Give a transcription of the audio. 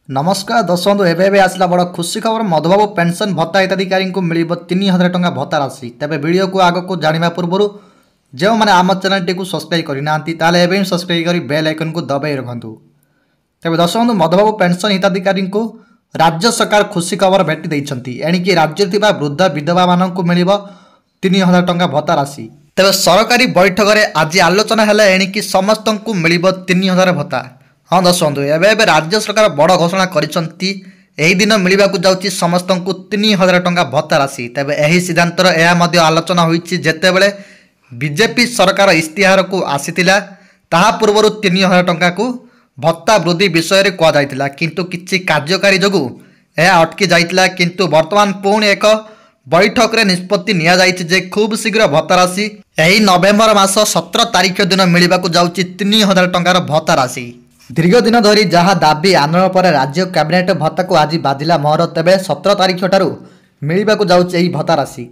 नमस्कार दर्शक बंधु एवं आसला बड़ खुशी खबर मधुबाबू पेंशन भत्ता हिताधिकारी को मिल 3000 टंका भत्ता राशि। तेज वीडियो को आग को जाना पूर्व जो मैंने आम चैनल टी सब्सक्राइब करना एवं सब्सक्राइब कर बेल आइकन को दबाई रखु। तेज दर्शक बंधु मधुबाबू पेंशन हिताधिकारी को राज्य सरकार खुशी खबर भेटी एणिकी राज्य वृद्धा विधवा मान मिल 3000 टंका भत्ता राशि। तेज सरकारी बैठक में आज आलोचना है एणिकी समस्त को मिल 3000 भत्ता। हाँ दर्शक बंधु एवं राज्य सरकार बड़ घोषणा करी दिन मिलवा जाऊँगी समस्त को 3000 टंका भत्ता राशि। तेज यह सिद्धांतर यह आलोचना होती जितेबले बीजेपी सरकार इस्ताहार को आसीला ता पूर्व 3000 टंका को भत्ता वृद्धि विषय कहुला किंतु किसी कार्यकारी जोगु यह अटकी जाइतिला किंतु वर्तमान पुणी एक बैठक रे निष्पत्ति निया जाइछि जे खूब शीघ्र भत्ता राशि यही नवेम्बर मास 17 तारिख दिन मिलवा जाऊँगी 3000 टंकार भत्ता राशि। दीर्घ दिन धरी जहाँ दाबी आंदोलन पर राज्य कैबिनेट भत्ता को आज बाजिला मोहर तेज 17 तारिख ठारू मिलवा जाऊँगी भत्ता राशि।